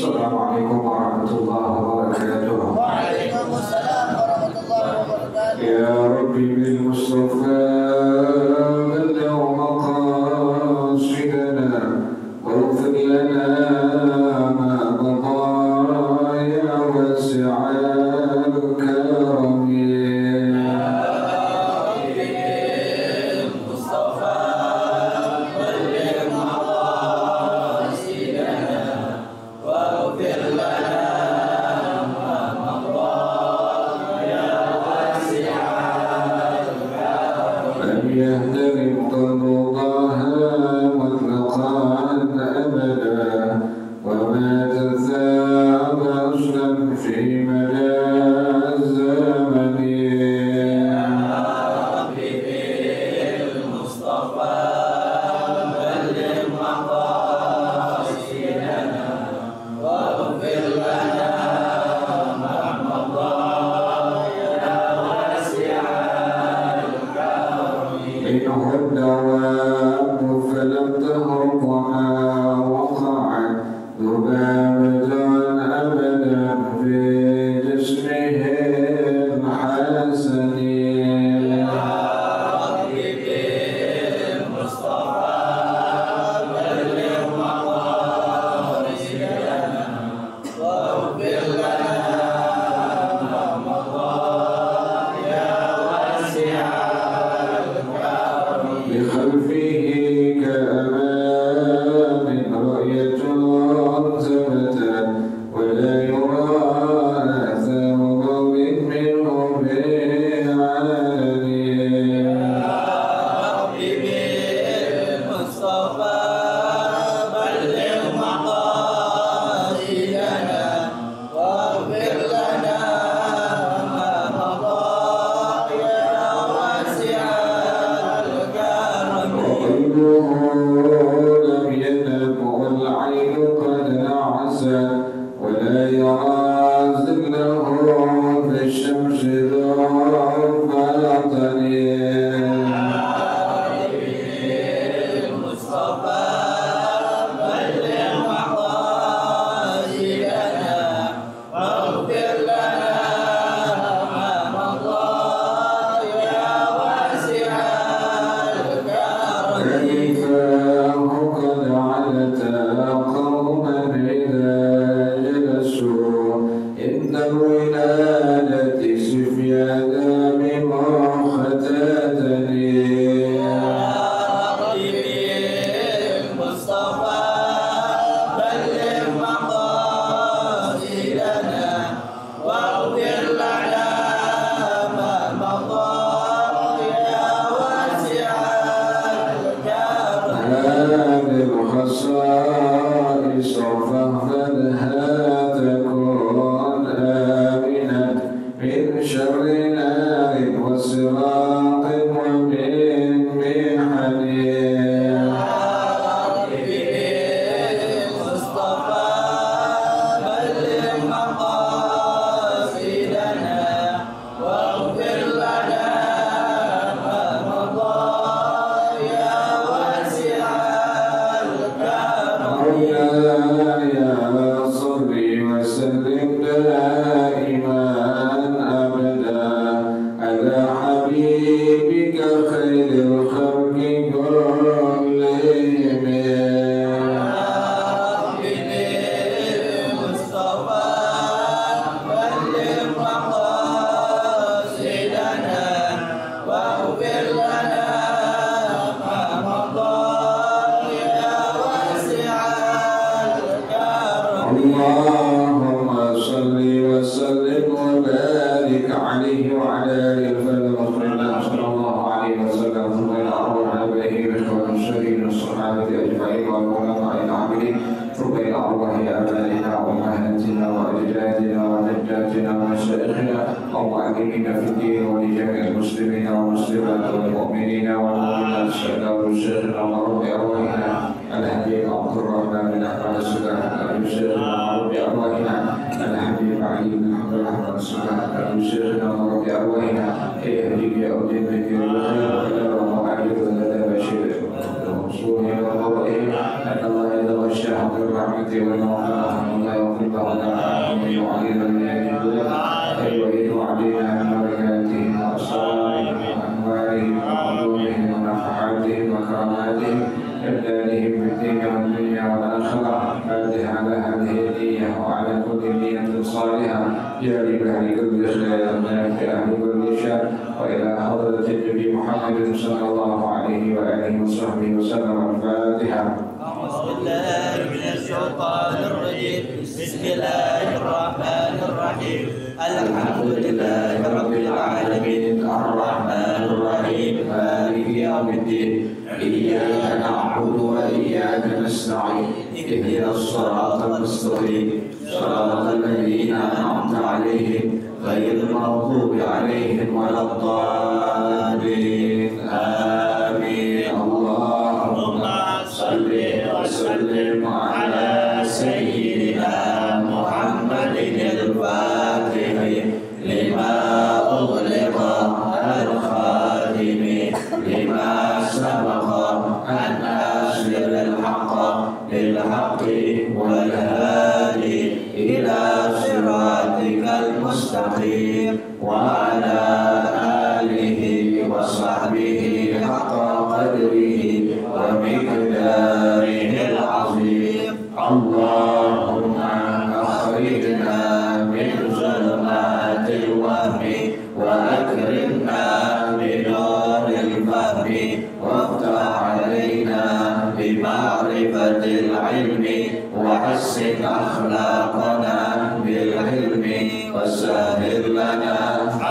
Assalamualaikum warahmatullahi wabarakatuh. Waalaikumsalam warahmatullahi wabarakatuh. Ya Rabbi bil Mustafa balligh maqasidana waghfir lana ma madha ya wasi'al karami. يهترم طلبها مطلقا أبدا وما تثاب أصلا في مدى الزمن. يا ربي بالمصطفى بلغ مقاصدنا واغفر لنا ما مضى يا واسع منه الدواب فلم تهرب وما وقعت ذبابة أبدا في جسمه الحسن. يا ربي بالمصطفى بلغ مقاصدنا واغفر لنا ما مضى يا واسع بخلفه كأمام رؤية ثبتت ولا يرى آثار ضوء منه بعلن. يا ربي بالمصطفى بلغ مقاصدنا واغفر لنا ما مضى يا واسع وقلبه لم ينم والعين قد نعست ولا يرى ظله في الشمس ذو البطن. المصطفى بلغ مقاصدنا واغفر لنا ما مضى يا واسع كيفاه قد علتا قوما إذا جلسوا عند الولادة سفيانا بمختتني. يا ربي المصطفى بلغ مقاصدنا واغفر لنا ما مضى يا واسع هذه الخصائص فاحفظها تكون آمنا من شر نار وسراق ومن محن. يا ربي المصطفى بلغ مقاصدنا واغفر لنا ما مضى يا واسع مولاي صل وسلم دائما أبدا على حبيبك خير الخلق كلهم. يا ربي بالمصطفى بلغ مقاصدنا واغفر لنا ما مضى يا واسع الكرم. اللهم صل وسلم وبارك عليه وعلى آله وصحبه صلى الله عليه وسلم وإلى أرواح آبائه والمرسلين والصحابة أجمعين والعلماء العاملين ثم إلى أرواح آبائنا وأمهاتنا وأجدادنا وجداتنا ومشايخنا ومعلمينا في الدين ولجميع المسلمين والمسلمات والمؤمنين والمؤمنات سيدنا شيخنا ورب أرواحنا الحبيب عبد الرحمن بن أحمد السلام شيخنا ورب أرواحنا الحبيب علي بن عبد الرحمن السلام شيخنا ورب أرواحنا يهديك يا أودين بك الخير وكذا ومعلم لدى بشير ومصوني وضوئه أن الله يتغشى بالرحمة والمغفرة واغفر لنا وعلينا من يجوز ويعيد علينا من بركاتهم وأسرارهم وأنوارهم وعلومهم ونفحاتهم وكراماتهم إبدالهم بالدين والدنيا والآخرة. فاتح على هذه النية وعلى كل نية صالحة جاري بأهل كل خير في أهل كل شر. وإلى حضرة النبي محمد صلى الله عليه وآله وصحبه وسلم. الفاتحة. أعوذ بالله من الشيطان الرجيم. بسم الله الرحمن الرحيم. الحمد لله رب العالمين الرحمن الرحيم مالك يوم الدين. إياك نعبد وإياك نستعين. اهدنا الصراط المستقيم صراط الذين أنعمت عليهم غير المغضوب عليهم ولا الضالين. آمين. اللهم صل وسلم على سيدنا محمد الفاتح لما أغلق الخاتم لما سبق الناصر الحق بالحق والهادي إلى صراطك المستقيم وعلى آله وصحبه حق قدره ومقداره العظيم. اللهم أخرجنا من ظلمات الوهم وأكرمنا بنور الفهم وافتح علينا بمعرفة العلم وحسن أخلاقنا بالعلم وسهل لنا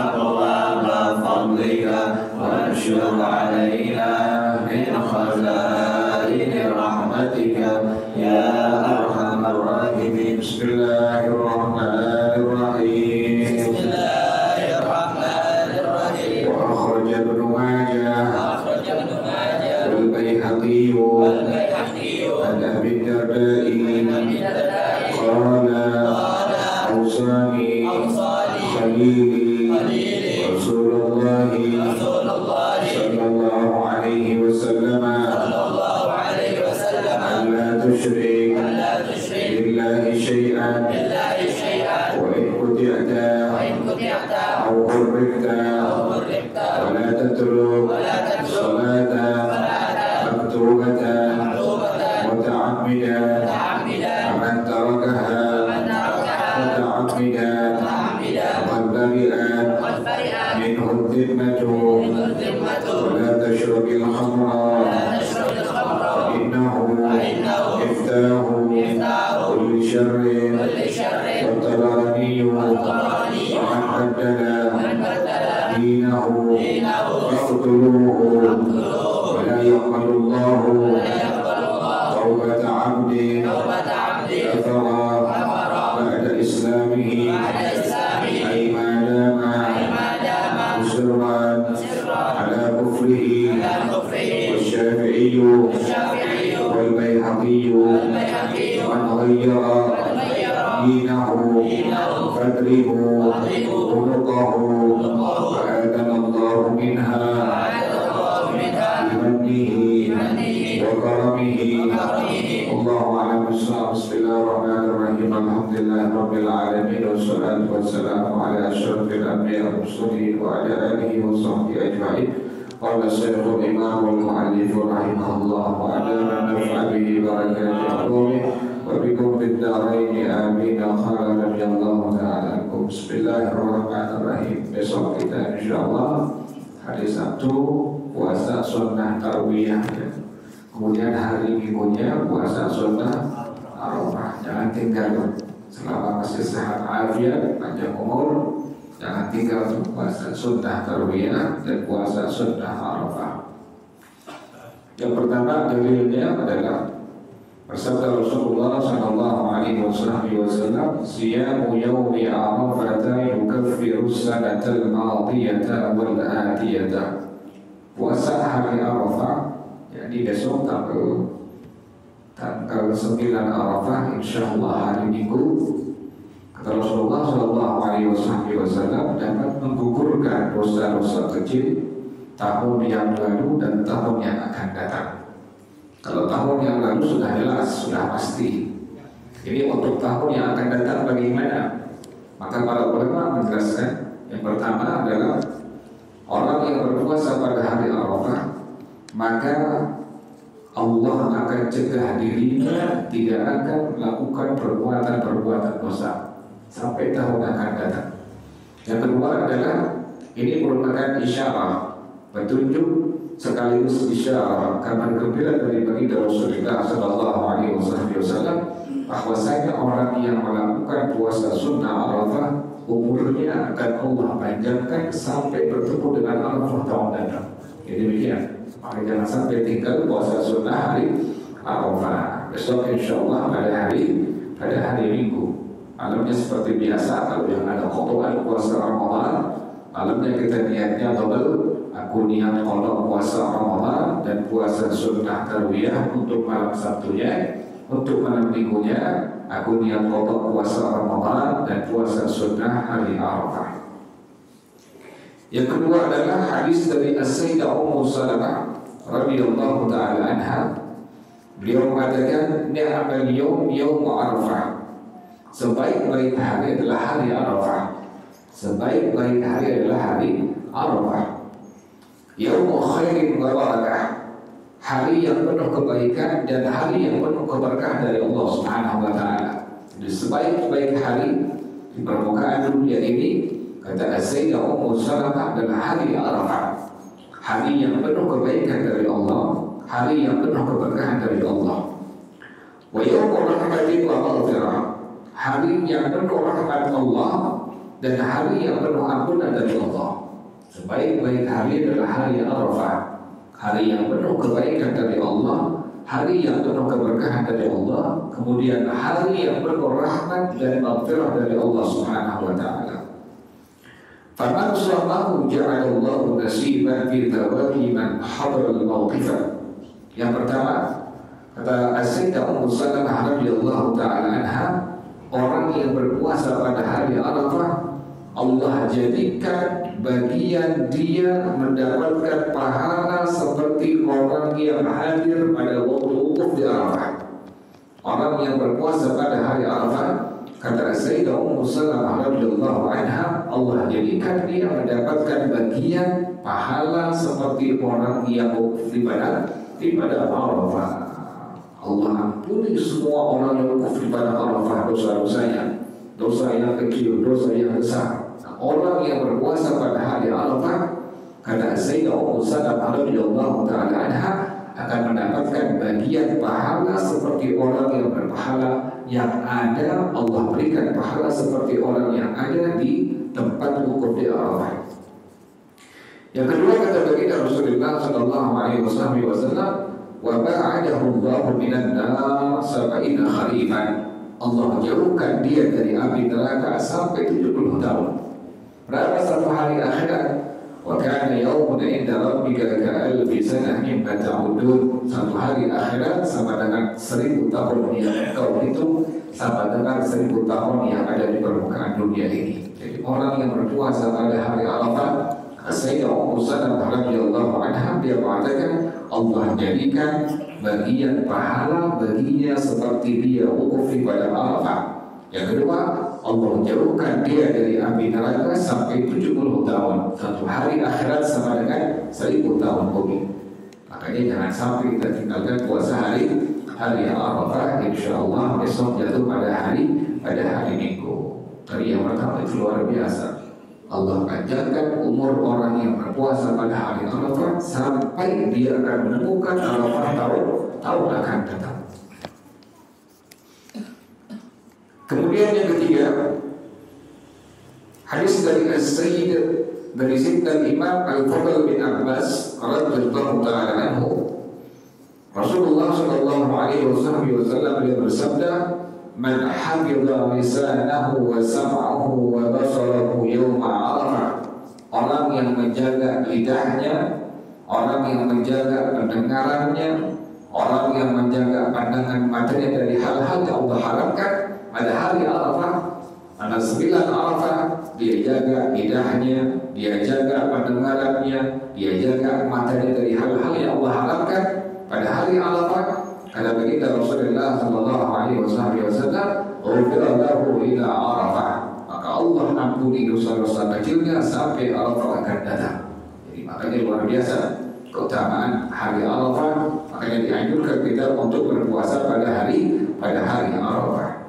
أبواب فضلك وانشر علينا من خزائن رحمتك يا أرحم الراحمين. بسم الله الرحمن الرحيم. بسم الله الرحمن الرحيم. وأخرج ابن ماجه والبيهقي عن أبي الدرداء قال أوصاني خليلي رسول الله صلى الله عليه وسلم أن لا تشرك بالله شيئا وإن قطعت أو حركت ولا تترك صلاة مكتوبة متعمدا فمن تركها متعمدا وقد برئ منه الذمة ولا تشرب الخمر فإنه مفتاح كل شر. والطبراني ومن بدل دينه فاقتلوه ولا يقبل الله توبة عبد كفر بعد إسلامه أي ما دام مصرا على كفره. والشافعي والبيهقي من غير دينه فاضربوا عنقه وآذن الله منها بمنه وكرمه. الله أعلم بالصواب. بسم الله الرحمن الرحيم. الحمد لله رب العالمين والصلاة والسلام على أشرف الأنبياء والمرسلين وعلى آله وصحبه أجمعين. قال الشيخ الإمام المؤلف رحمه الله وأدام النفع به بركات علومه وبكم في الدارين آمين. قال رضي الله تعالى عنكم. بسم الله الرحمن الرحيم. Besok kita insyaallah hari Sabtu puasa sunnah tarwiyah. Kemudian hari minggunya puasa sunnah Arafah. Jangan tinggal selama masih sehat afiat panjang umur. Jangan tinggal puasa sunnah tarwiyah dan puasa sunnah Arafah. Yang pertama dalilnya adalah bersabda Rasulullah sallallahu alaihi wasallam, "Siyamu yaumi Arafah yukaffiru sanatal madiyata wal atiyata." Puasa hari Arafah, yakni besok tanggal 9 Arafah, insyaallah hari Minggu. Kata Rasulullah sallallahu alaihi wasallam, dapat menggugurkan dosa-dosa kecil tahun yang lalu dan tahun yang akan datang. Kalau tahun yang lalu sudah jelas, sudah pasti. Ini untuk tahun yang akan datang bagaimana? Maka para ulama menjelaskan yang pertama adalah orang yang berpuasa pada hari Arafah, maka Allah akan cegah dirinya tidak akan melakukan perbuatan-perbuatan dosa sampai tahun akan datang. Yang kedua adalah ini merupakan isyarat, petunjuk sekaligus isyarat kabar gembira dari baginda Rasulullah Sallallahu Alaihi Wasallam bahwasanya orang yang melakukan puasa sunnah Arafah umurnya akan Allah panjangkan sampai bertemu dengan Arafah tahun datang. Jadi demikian. Maka jangan sampai tinggal puasa sunnah hari Arafah. Besok insyaallah pada hari Minggu. Malamnya seperti biasa kalau yang ada khutbah puasa Ramadan, malamnya kita niatnya double. Aku niat kalau puasa Ramadan dan puasa sunnah tarwiyah untuk malam Sabtunya. Untuk malam Minggunya aku niat kalau puasa Ramadan dan puasa sunnah hari Arafah. Yang kedua adalah hadis dari As-Sayyidah Ummu Salamah radhiyallahu taala anha. Beliau mengatakan ni'mal yaum Arafah. Sebaik-baik hari adalah hari Arafah. Sebaik-baik hari adalah hari Arafah. Yaum khairin wa barakah. Hari yang penuh kebaikan dan hari yang penuh keberkahan dari Allah Subhanahu wa taala. Jadi sebaik-baik hari di permukaan dunia ini, kata Sayyidah Ummu Salamah, adalah hari Arafah. Hari yang penuh kebaikan dari Allah, hari yang penuh keberkahan dari Allah. Wa yawmu rahmatin wa maghfirah. Hari yang penuh rahmat Allah dan hari yang penuh ampunan dari Allah. Sebaik-baik hari adalah hari Arafah. Hari yang penuh kebaikan dari Allah, hari yang penuh keberkahan dari Allah, kemudian hari yang penuh rahmat dan maghfirah dari Allah Subhanahu wa taala. Faman shamahu ja'alallahu nasiban fi thawabi man hadara al-mawqifah. Yang pertama, kata As-Sayyidah Ummu Salamah radhiyallahu taala anha, orang yang berpuasa pada hari Arafah, Allah jadikan bagian dia mendapatkan pahala seperti orang yang hadir pada waktu wukuf di Arafah. Orang yang berpuasa pada hari Arafah, kata Sayyidah Ummu Salamah radhiyallahu anha, Allah jadikan dia mendapatkan bagian pahala seperti orang yang wukuf di pada Arafah. Allah ampuni semua orang yang wukuf di pada Arafah dosa-dosanya, dosa yang kecil, dosa yang besar. Orang yang berpuasa pada hari Arafah, kata Sayyidah Ummu Salamah radhiyallahu taala anha, akan mendapatkan bagian pahala seperti orang yang berpahala yang ada. Allah berikan pahala seperti orang yang ada di tempat wukuf di Arafah. Yang kedua, kata baginda Rasulullah sallallahu alaihi wasallam, wa ba'adahu Allahu minan nar 70 kharifan. Allah jauhkan dia dari api neraka sampai 70 tahun. Berapa satu hari akhirat? Wa kana yawmun 'inda rabbika ka'alfi sanah mimma ta'udun. Satu hari akhirat sama dengan 1000 tahun yang kau hitung, sama dengan 1000 tahun yang ada di permukaan dunia ini. Jadi orang yang berpuasa pada hari Arafah, Sayyidah Ummu Salamah radhiyallahu anha, dia mengatakan Allah jadikan bagian pahala baginya seperti dia wukuf pada Arafah. Yang kedua, Allah jauhkan dia dari api neraka sampai 70 tahun. Satu hari akhirat sama dengan 1000 tahun bumi. Makanya jangan sampai kita tinggalkan puasa hari Arafah. Insyaallah besok jatuh pada hari Minggu. Tadi yang pertama itu luar biasa. Allah panjangkan umur orang yang berpuasa pada hari Arafah sampai dia akan menemukan Arafah tahun akan datang. Kemudian yang ketiga, hadis dari As-Sayyid dari Sayyidina Imam Al-Fadl bin Abbas radhiyallahu ta'ala anhu, Rasulullah sallallahu alaihi wasallam beliau bersabda, man hafidha lisanahu wa sam'ahu wa basarahu yawma Arafah. Orang yang menjaga lidahnya, orang yang menjaga pendengarannya, orang yang menjaga pandangan matanya dari hal-hal yang Allah haramkan pada hari Arafah, pada 9 Arafah, dia jaga lidahnya, dia jaga pendengarannya, dia jaga matanya dari hal-hal yang Allah haramkan pada hari Arafah. Kata baginda Rasulullah sallallahu alaihi wasallam, "Ghufira lahu ila Arafah." Maka Allah ampuni dosa-dosa kecilnya sampai Arafah akan datang. Jadi makanya luar biasa keutamaan hari Arafah. Makanya dianjurkan kita untuk berpuasa pada hari Arafah.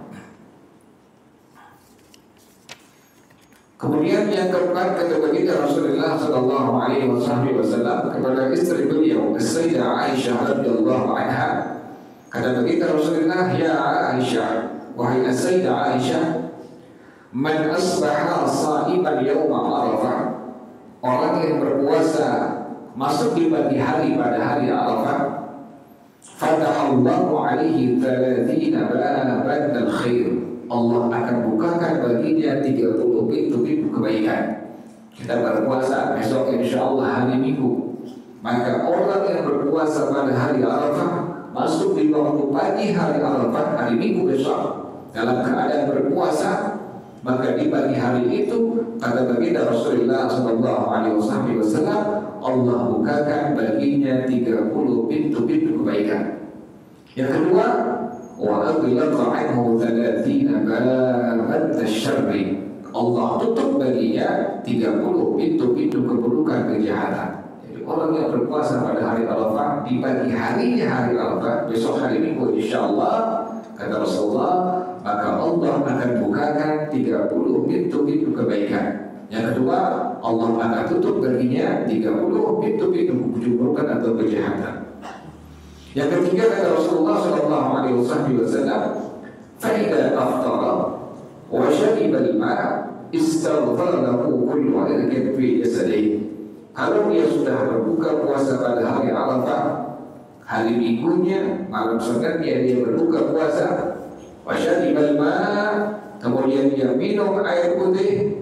Kemudian yang keempat, kata baginda Rasulullah sallallahu alaihi wasallam kepada istri beliau, Sayyidah Aisyah radhiyallahu anha. Kata baginda Rasulullah, "Ya Aisyah, wahai Sayyidah Aisyah, man asbaha sha'iman yawma Arafah." Orang yang berpuasa masuk di pagi hari pada hari Arafah, fatahallahu alaihi 30 baban al-khair. Allah akan bukakan baginya 30 pintu-pintu kebaikan. Kita berpuasa besok insyaallah hari Minggu. Maka orang yang berpuasa pada hari Arafah masuk di waktu pagi hari Arafah hari Minggu besok dalam keadaan berpuasa, maka di pagi hari itu kata baginda Rasulullah sallallahu alaihi wasallam, Allah bukakan baginya 30 pintu-pintu kebaikan. Yang kedua, wa aghlaqa anhu 30 baban asy-syarri. Allah tutup baginya 30 pintu-pintu keburukan, kejahatan. Jadi orang yang berpuasa pada hari Arafah di pagi harinya hari Arafah, besok hari Minggu insyaallah, kata Rasulullah, maka Allah akan bukakan 30 pintu-pintu kebaikan. Yang kedua, Allah akan tutup baginya 30 pintu-pintu keburukan atau kejahatan. Yang ketiga, kata Rasulullah sallallahu alaihi wasallam, "Fa idza aftara wa shariba al-ma' istaghfara lahu kullu 'adadin fi jasadihi." Kalau dia sudah berbuka puasa pada hari Arafah, hari Minggunya, malam Seninnya dia berbuka puasa, wa shariba al-ma', kemudian dia minum air putih,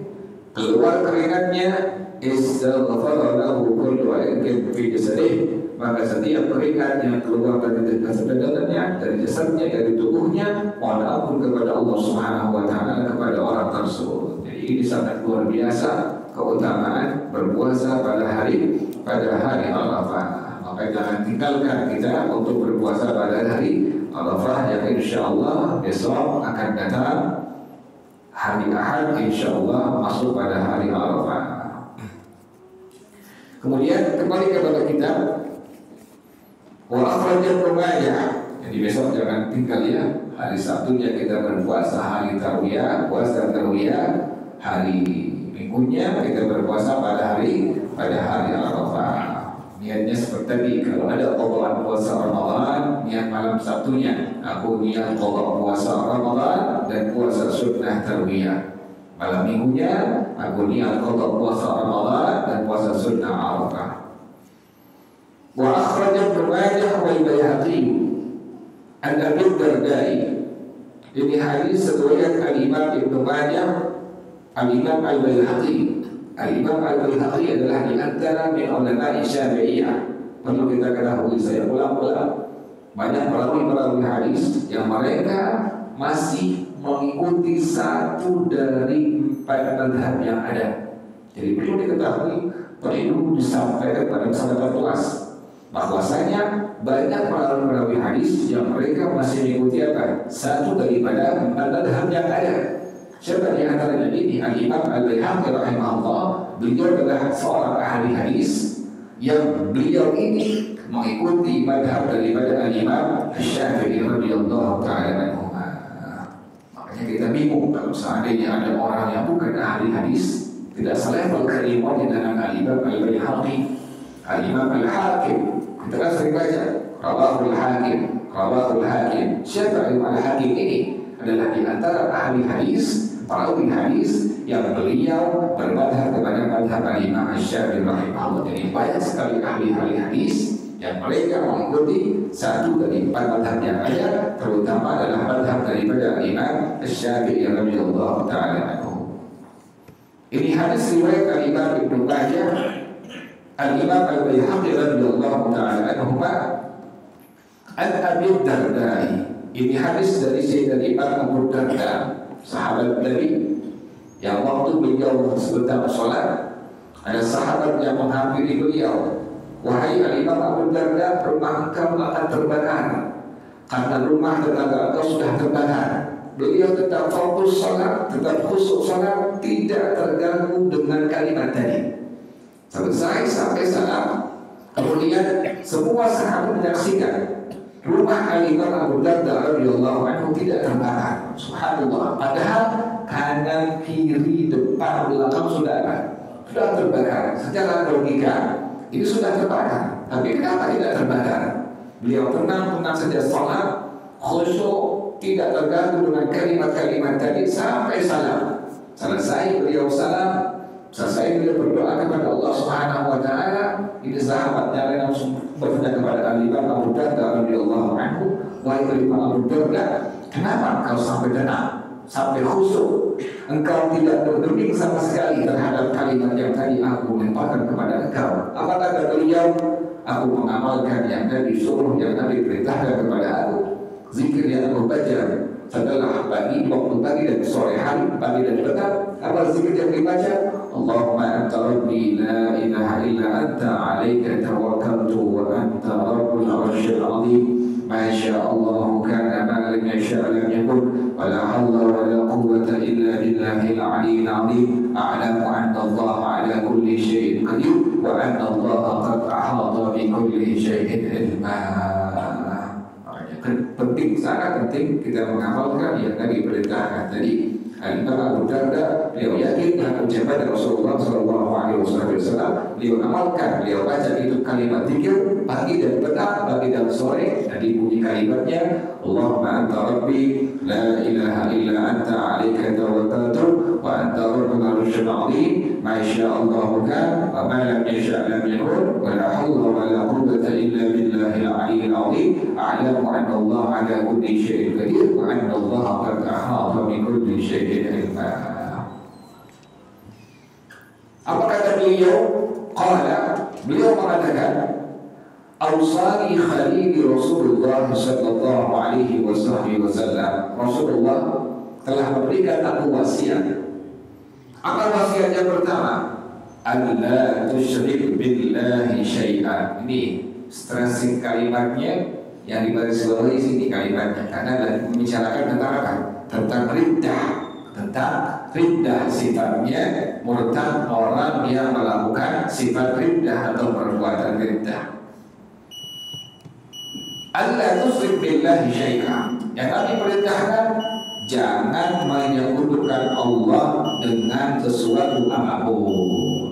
keluar keringatnya, istaghfara lahu kullu 'adadin fi jasadihi. Maka setiap keringat yang keluar dari badannya, dari jasadnya, dari tubuhnya, mohon ampun kepada Allah Subhanahu wa taala kepada orang tersebut. Jadi ini sangat luar biasa keutamaan berpuasa pada hari Arafah. Maka jangan tinggalkan kita untuk berpuasa pada hari Arafah yang insyaallah besok akan datang hari Ahad, insyaallah masuk pada hari Arafah. Kemudian kembali kepada kita, wa akhrajat Ibnu Majah. Jadi besok jangan tinggal ya. Hari Sabtunya kita berpuasa hari Tarwiyah, puasa Tarwiyah. Hari Minggunya kita berpuasa pada hari Arafah. Niatnya seperti tadi, kalau ada qadaan puasa Ramadan, niat malam Sabtunya, aku niat qada puasa Ramadan dan puasa sunnah Tarwiyah. Malam Minggunya aku niat qada puasa Ramadan dan puasa sunnah Arafah. Wa akhrajat Ibnu Majah wal Baihaqi an Abi Darda'i. Ini hadis riwayat Al-Imam Ibnu Majah, Al-Imam Al-Baihaqi. Al-Imam Al-Baihaqi adalah di antara min ulama Syafi'iyah. Perlu kita ketahui, saya ulang-ulang, banyak perawi hadis yang mereka masih mengikuti satu dari 4 mazhab yang ada. Jadi perlu diketahui, perlu disampaikan pada sahabat luas bahwasanya banyak perawi hadis yang mereka masih mengikuti apa? Satu daripada 4 mazhab yang ada. Siapa di antaranya ini? Al-Imam Al-Baihaqi rahimahullah. Beliau adalah seorang ahli hadis yang beliau ini mengikuti mazhab daripada Al-Imam Asy-Syafi'i radhiyallahu ta'ala anhu. Makanya kita bingung kalau seandainya ada orang yang bukan ahli hadis, tidak selevel keilmuannya dengan Al-Imam Al-Baihaqi, Al-Imam Al-Hakim. Kita kan sering baca Rawahul Hakim. Siapa Imam Al-Hakim ini? Adalah di antara ahli hadis, perawi hadis yang beliau bermadhab kepada madhab Al-Imam Asy-Syafi'i rahimahullah. Jadi banyak sekali ahli hadis yang mereka mengikuti satu dari 4 madhab yang ada, terutama adalah madhab daripada Al-Imam Asy-Syafi'i radhiyallahu ta'ala anhu. Ini hadis riwayat Al-Imam Ibnu Majah, Al-Imam Al-Baihaqi radhiyallahu ta'ala anhu, an Abi Darda'i. Ini hadis dari Sayyidina Imam Abu Darda, sahabat Nabi, yang waktu beliau sedang sholat, ada sahabat yang menghampiri beliau, "Wahai Al-Imam Abu Darda, rumah engkau akan terbakar. karena rumah tetangga engkau sudah terbakar. Beliau tetap fokus salat, tetap khusyuk salat, tidak terganggu dengan kalimat tadi. Selesai sampai salam, kemudian semua sahabat menyaksikan rumah Al-Imam Abu Darda radhiyallahu anhu tidak terbakar. Subhanallah. Padahal kanan, kiri, depan, belakang sudah terbakar. Secara logika ini sudah terbakar. Tapi kenapa tidak terbakar? Beliau tenang saja salat, khusyuk, tidak terganggu dengan kalimat-kalimat tadi sampai salam. Selesai beliau salam, selesai beliau berdoa kepada Allah Subhanahu wa taala. Ini sahabatnya langsung bertanya kepada Al-Imam Abu Darda radhiyallahu anhu, "Wahai Al-Imam Abu Darda, kenapa engkau sampai tenang, sampai khusyuk? Engkau tidak bergeming sama sekali terhadap kalimat yang tadi aku lemparkan kepada engkau." Apa kata beliau? "Aku mengamalkan yang Nabi suruh, yang Nabi perintahkan kepada aku. Zikir yang aku baca setelah pagi, waktu pagi dan sore hari, pagi dan petang. Apa zikir yang dibaca? Allahumma anta rabbi la ilaha illa anta alaika tawakkaltu wa anta rabbul arsyil azim. Ma sya'allahu kana ma lam yasha' lam yakun wa la hawla wa la quwwata illa billahil aliyyil azim. A'lamu anna Allah ala kulli syai'in qadir wa anna Allah qad ahata bi kulli syai'in ilma." Penting, sangat penting kita mengamalkan yang Nabi perintahkan tadi. Al-Imam Abu Darda, beliau yakin dengan ucapan Rasulullah SAW. Beliau amalkan, beliau baca itu kalimat zikir pagi dan petang, pagi dan sore, dan bunyi kalimatnya, Allahumma anta rabbi la ilaha illa anta alaika tawakkaltu wa anta rabbul arsyil azim. Ma sya'allahu kan wa ma lam yasha' lam yakun wa la hawla wa la quwwata illa billahil aliyyil azim. A'lamu anna Allah ala kulli syai'in qadir wa anna Allah qad ahata bi kulli syai'in ilma. Apa kata beliau? Beliau mengatakan, "Awsani khalili Rasulullah sallallahu alaihi wasallam." Rasulullah telah memberikan aku wasiat. Apa wasiat yang pertama? "Alla tusyrik billahi syai'an." Ini stressing kalimatnya yang dibarisbawahi sini kalimatnya, karena membicarakan tentang apa? Tentang riddah. Tentang riddah sifatnya murtad, orang yang melakukan sifat riddah atau perbuatan riddah. "Alla tusyrik billahi syai'an." Yang kami perintahkan, jangan menyekutukan Allah dengan sesuatu apapun.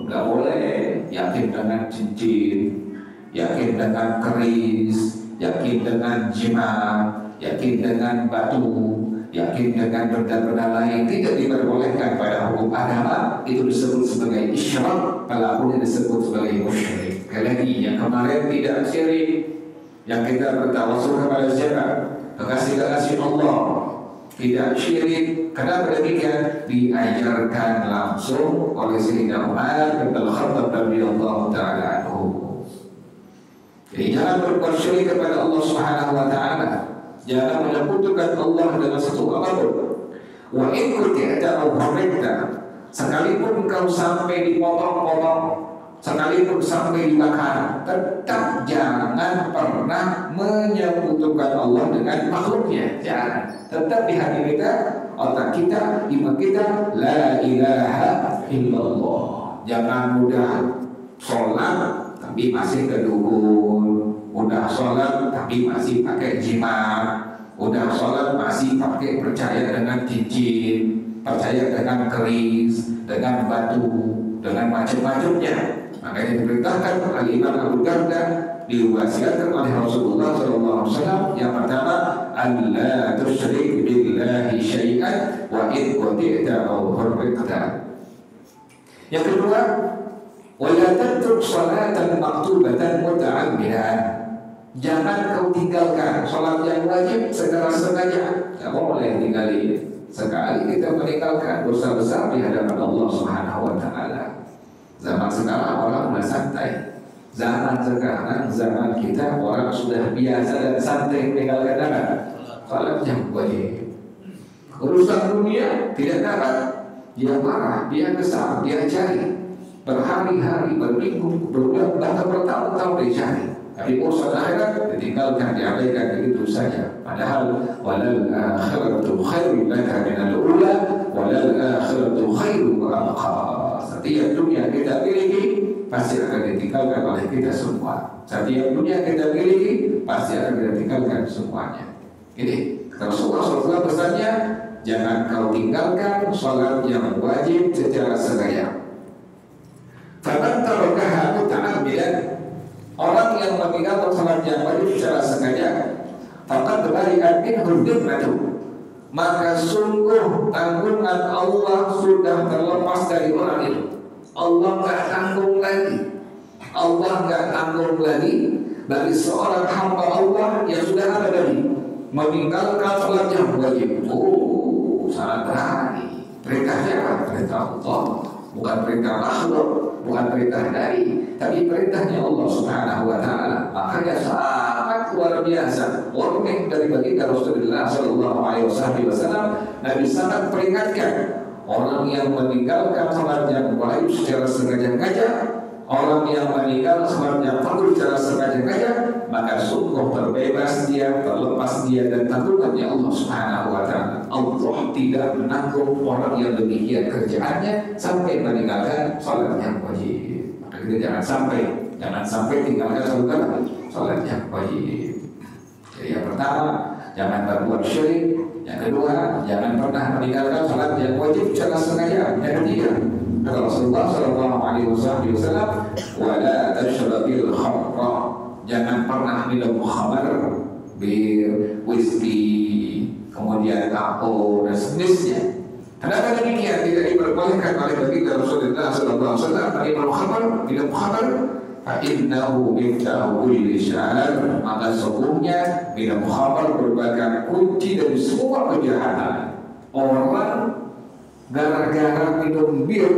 Tidak boleh yakin dengan cincin, yakin dengan keris, yakin dengan jimat, yakin dengan batu, yakin dengan benda-benda lain. Tidak diperbolehkan pada hukum agama. Itu disebut sebagai isyrak, pelakunya disebut sebagai musyrik. Lagi yang kemarin tidak syirik, yang kita bertawassul kepada siapa? Kekasih-kekasih Allah, tidak syirik. Kenapa demikian? Diajarkan langsung oleh Sayyidina Umar bin Al-Khattab radhiyallahu ta'ala anhu. Jadi jangan berbuat syirik kepada Allah Subhanahu wa ta'ala. Jangan menyekutukan Allah dengan satu apapun. Wa in kunta aw harita, sekalipun kau sampai dipotong-potong, sekalipun sampai dibakar, tetap jangan pernah menyekutukan Allah dengan makhluknya. Jangan. Tetap di hati kita, otak kita, iman kita, la ilaha illallah. Jangan mudah sholat tapi masih ke dukun, udah sholat tapi masih pakai jimat, udah sholat masih pakai percaya dengan cincin, percaya dengan keris, dengan batu, dengan macam-macamnya. Makanya diperintahkan Al-Imam Abu Darda, diwasiatkan oleh Rasulullah SAW. Yang pertama, alla tusyrik billahi syai'an wa in qati'ta aw harraqta. Yang kedua, wa la tatruk salatan maktubatan muta'ammidan. Jangan kau tinggalkan salat yang wajib secara sengaja. Tidak boleh tinggalin. Sekali kita meninggalkan dosa besar di hadapan Allah Subhanahu wa taala. Zaman sekarang orang sudah santai. Zaman kita orang sudah biasa dan santai meninggalkan apa? Salat yang wajib. Urusan dunia tidak dapat, dia marah, dia kesal, dia cari berhari-hari, berminggu, berbulan, bahkan bertahun-tahun dia cari. Tapi urusan akhirat ditinggalkan, diabaikan begitu saja. Padahal walal akhiratu khairun laka minal ula walal akhiratu khairun wa abqa. Setiap dunia kita miliki pasti akan ditinggalkan oleh kita semua. Setiap dunia kita miliki pasti akan ditinggalkan semuanya. Ini Rasulullah SAW pesannya, jangan kau tinggalkan sholat yang wajib secara sengaja. Faman tarakaha muta'ammidan, orang yang meninggalkan sholat yang wajib secara sengaja, faqad bari'at minhu dhimmatu, maka sungguh tanggungan Allah sudah terlepas dari orang itu. Allah nggak tanggung lagi. Allah nggak tanggung lagi bagi seorang hamba Allah yang sudah ada tadi meninggalkan sholat yang wajib. Oh, sangat berani. Perintahnya adalah perintah Allah, bukan perintah makhluk, bukan perintah dari, tapi perintahnya Allah Subhanahu wa Ta'ala. Makanya sangat luar biasa warning dari baginda Rasulullah Sallallahu Alaihi Wasallam. Nabi sangat peringatkan orang yang meninggalkan sholat yang wajib secara sengaja-sengaja, orang yang meninggalkan sholat yang fardu secara sengaja-sengaja, maka sungguh terbebas dia, terlepas dia dan tanggungannya Allah Subhanahu wa Ta'ala. Allah tidak menanggung orang yang demikian kerjaannya sampai meninggalkan sholat yang wajib. Maka kita jangan sampai tinggalkan sholat yang wajib. Jadi yang pertama, jangan berbuat syirik. Yang kedua, jangan pernah meninggalkan sholat yang wajib secara sengaja. Yang ketiga, kata Rasulullah Sallallahu Alaihi Wasallam, wala tashrabil khamra, jangan pernah minum khamar, bir, whisky, kemudian alkohol dan sejenisnya. Kenapa demikian? Tidak diperbolehkan oleh baginda Rasulullah Sallallahu Alaihi Wasallam minum khamar. Fa'innahu miftahu kulli syar, maka sesungguhnya minum khamar merupakan kunci dari semua kejahatan. Orang gara-gara minum bir,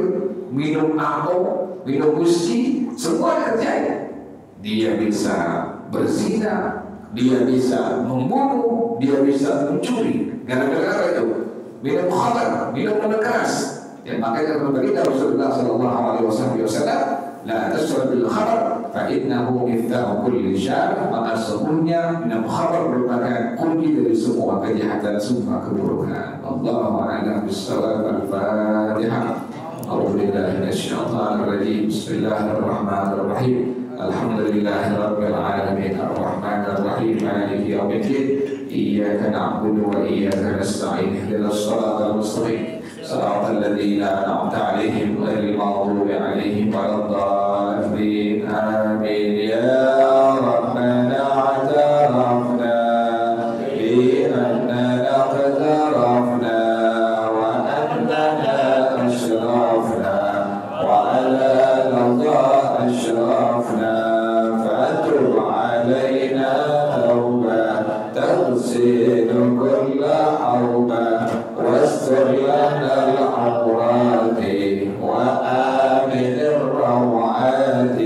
minum alkohol, minum whisky, semua terjadi. Dia bisa berzina, dia bisa membunuh, dia bisa mencuri. Gara-gara itu minum khamar, minum keras. Dan makanya baginda Rasulullah Sallallahu Alaihi Wasallam, la tasrabil khamar fa innahu miftahu kulli syar, maka sesungguhnya minum khamar merupakan kunci dari semua kejahatan, semua keburukan. Allahu a'lam bissawab. Al-Fatihah. A'udzubillahi minasyaitonir rajim. Bismillahirrahmanirrahim. Alhamdulillahirabbil alamin arrahmanir rahim maliki yaumiddin. Iyyaka na'budu wa iyyaka nasta'in. Ihdinas siratal mustaqim. صراط الذين أنعمت عليهم غير المغضوب عليهم ولا الضالين آمين. يا ربنا اعترفنا بأننا اقترفنا وأننا أشرفنا وعلى الأرض أشرفنا، فتب علينا توبة تغسل كل حوبة واستر لنا العورات وآمن الروعات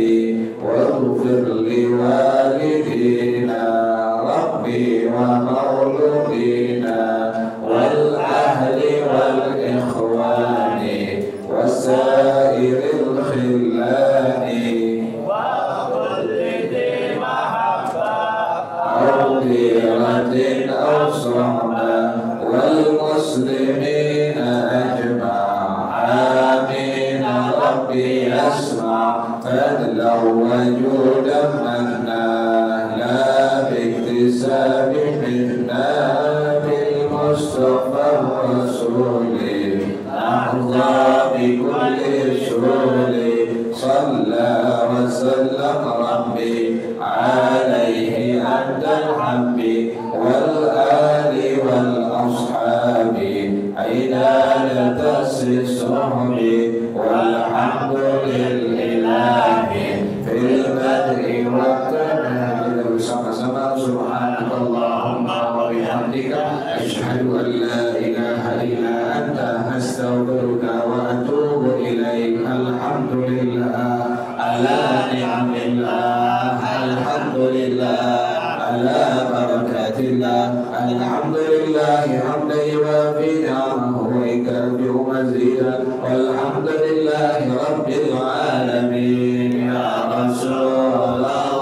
واغفر لوالدينا ربي ومولودينا والأهل والإخوان وسائر الخلان وكل ذي محبة أو غيرة أو صحبة والمسلمين أجمع. آمين. ربي أسمع فضلا وجودا منا، لا باكتساب منا بالمصطفى الرسول أحظى بكل شغل. صلى وسلم ربي عليه عند الحب والآل والأصحاب عدالة الصحب والحمد لله في البدء والتنهي. bersama-sama subhanaka Allahumma wa bihamdika asyhadu an la ilaha illa anta astaghfiruka wa atubu ilaik. Alhamdulillah ala ni'amillah, alhamdulillah ala barakatillah, alhamdulillah hamdan yuwafi ni'amahu wa yukafi'u mazidah, walhamdulillahi rabbil alamin. Ya Rasulullah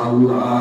Allah